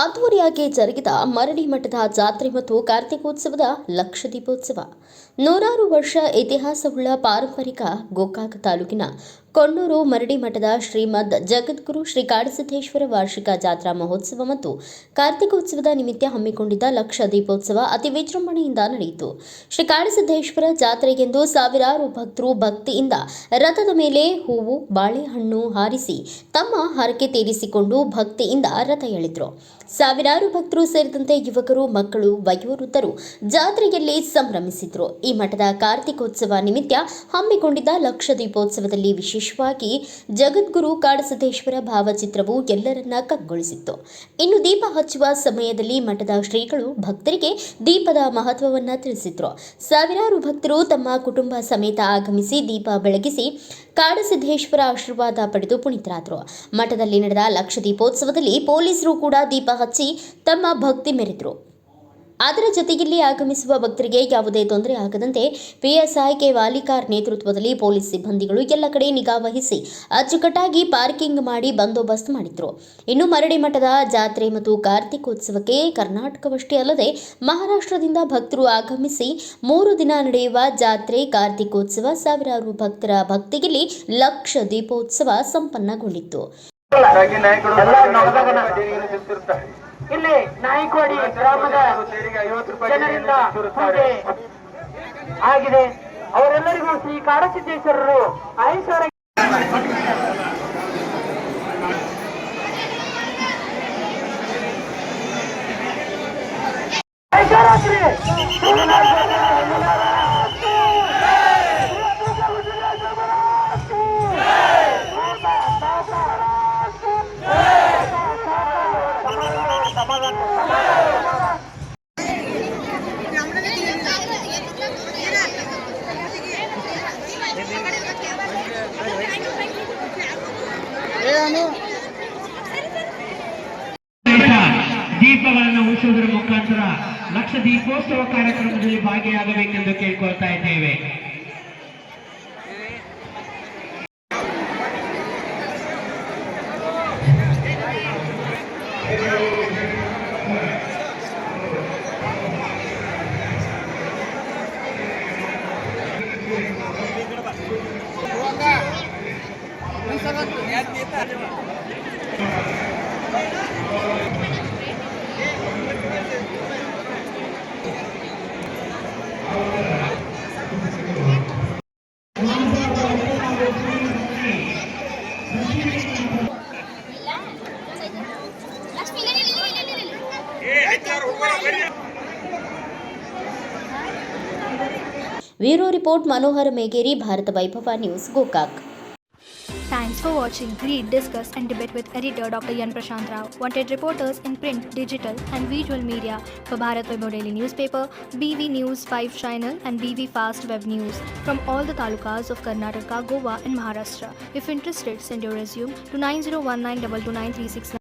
ಅದ್ದೂರಿಯಾಗಿ ಜರುಗಿದ ಮರಡಿ ಮಠದ ಜಾತ್ರೆ ಮತ್ತು ಕಾರ್ತಿಕೋತ್ಸವದ ಲಕ್ಷ ದೀಪೋತ್ಸವ. ನೂರಾರು ವರ್ಷ ಇತಿಹಾಸವುಳ್ಳ ಪಾರಂಪರಿಕ ಗೋಕಾಕ ತಾಲೂಕಿನ ಕೊಣ್ಣೂರು ಮರಡಿ ಮಠದ ಶ್ರೀಮದ್ ಜಗದ್ಗುರು ಶ್ರೀ ಕಾಡಸಿದ್ದೇಶ್ವರ ವಾರ್ಷಿಕ ಜಾತ್ರಾ ಮಹೋತ್ಸವ ಮತ್ತು ಕಾರ್ತಿಕೋತ್ಸವದ ನಿಮಿತ್ತ ಹಮ್ಮಿಕೊಂಡಿದ್ದ ಲಕ್ಷ ದೀಪೋತ್ಸವ ಅತಿ ವಿಜೃಂಭಣೆಯಿಂದ ನಡೆಯಿತು. ಶ್ರೀ ಕಾಡಸಿದ್ದೇಶ್ವರ ಜಾತ್ರೆಗೆಂದು ಸಾವಿರಾರು ಭಕ್ತರು ಭಕ್ತಿಯಿಂದ ರಥದ ಮೇಲೆ ಹೂವು ಬಾಳೆಹಣ್ಣು ಹಾರಿಸಿ ತಮ್ಮ ಹರಕೆ ತೀರಿಸಿಕೊಂಡು ಭಕ್ತಿಯಿಂದ ರಥ ಎಳೆದರು. ಸಾವಿರಾರು ಭಕ್ತರು ಸೇರಿದಂತೆ ಯುವಕರು, ಮಕ್ಕಳು, ವಯೋವೃದ್ಧರು ಜಾತ್ರೆಯಲ್ಲಿ ಸಂಭ್ರಮಿಸಿದ್ರು. ಈ ಮಠದ ಕಾರ್ತಿಕೋತ್ಸವ ನಿಮಿತ್ತ ಹಮ್ಮಿಕೊಂಡಿದ್ದ ಲಕ್ಷ ದೀಪೋತ್ಸವದಲ್ಲಿ ವಿಶೇಷವಾಗಿ ಜಗದ್ಗುರು ಕಾಡಸಿದ್ದೇಶ್ವರ ಭಾವಚಿತ್ರವು ಎಲ್ಲರನ್ನ ಕಗ್ಗೊಳಿಸಿತ್ತು. ಇನ್ನು ದೀಪ ಹಚ್ಚುವ ಸಮಯದಲ್ಲಿ ಮಠದ ಶ್ರೀಗಳು ಭಕ್ತರಿಗೆ ದೀಪದ ಮಹತ್ವವನ್ನ ತಿಳಿಸಿದ್ರು. ಸಾವಿರಾರು ಭಕ್ತರು ತಮ್ಮ ಕುಟುಂಬ ಸಮೇತ ಆಗಮಿಸಿ ದೀಪ ಬೆಳಗಿಸಿ ಕಾಡಸಿದ್ದೇಶ್ವರ ಆಶೀರ್ವಾದ ಪಡೆದು ಪುನೀತರಾದರು. ಮಠದಲ್ಲಿ ನಡೆದ ಲಕ್ಷ ದೀಪೋತ್ಸವದಲ್ಲಿ ಪೊಲೀಸರು ಕೂಡ ದೀಪ ಹಚ್ಚಿ ತಮ್ಮ ಭಕ್ತಿ ಮೆರೆದರು. ಅದರ ಜೊತೆಯಲ್ಲಿ ಆಗಮಿಸುವ ಭಕ್ತರಿಗೆ ಯಾವುದೇ ತೊಂದರೆ ಆಗದಂತೆ ಪಿಎಸ್ಐ ಕೆ ವಾಲಿಕಾರ್ ನೇತೃತ್ವದಲ್ಲಿ ಪೊಲೀಸ್ ಸಿಬ್ಬಂದಿಗಳು ಎಲ್ಲ ಕಡೆ ನಿಗಾ ವಹಿಸಿ ಅಚ್ಚುಕಟ್ಟಾಗಿ ಪಾರ್ಕಿಂಗ್ ಮಾಡಿ ಬಂದೋಬಸ್ತ್ ಮಾಡಿದ್ರು. ಇನ್ನು ಮರಡಿ ಮಠದ ಜಾತ್ರೆ ಮತ್ತು ಕಾರ್ತಿಕೋತ್ಸವಕ್ಕೆ ಕರ್ನಾಟಕವಷ್ಟೇ ಅಲ್ಲದೆ ಮಹಾರಾಷ್ಟ್ರದಿಂದ ಭಕ್ತರು ಆಗಮಿಸಿ 3 ದಿನ ನಡೆಯುವ ಜಾತ್ರೆ ಕಾರ್ತಿಕೋತ್ಸವ ಸಾವಿರಾರು ಭಕ್ತರ ಭಕ್ತಿಯಲ್ಲಿ ಲಕ್ಷ ದೀಪೋತ್ಸವ ಸಂಪನ್ನಗೊಂಡಿತ್ತು. ಇಲ್ಲಿ ನಾಯಕವಾಡಿ ಗ್ರಾಮದ ಜನರಿಂದ ಪೂಜೆ ಆಗಿದೆ. ಅವರೆಲ್ಲರಿಗೂ ಶ್ರೀ ಕಾಡಸಿದ್ದೇಶ್ವರರು ಆಯುಷ್ಯ ದೀಪಗಳನ್ನು ಉಳಿಸುವುದರ ಮುಖಾಂತರ ಲಕ್ಷ ದೀಪೋತ್ಸವ ಕಾರ್ಯಕ್ರಮದಲ್ಲಿ ಭಾಗಿಯಾಗಬೇಕೆಂದು ಕೇಳ್ಕೊಳ್ತಾ ಇದ್ದೇವೆ. ಬ್ಯೂರೋ ರಿಪೋರ್ಟ್ ಮನೋಹರ ಮೇಗೇರಿ, ಭಾರತ ವೈಭವ news, Gokak. Thanks for watching. Read, discuss and debate with editor Dr. Yan Prashant Rao. Wanted reporters in print, digital and visual media for Bharat Vaibhav Daily Newspaper, BV News 5 Channel and BV Fast Web News from all the talukas of Karnataka, Goa and Maharashtra. If interested, send your resume to 9019229369.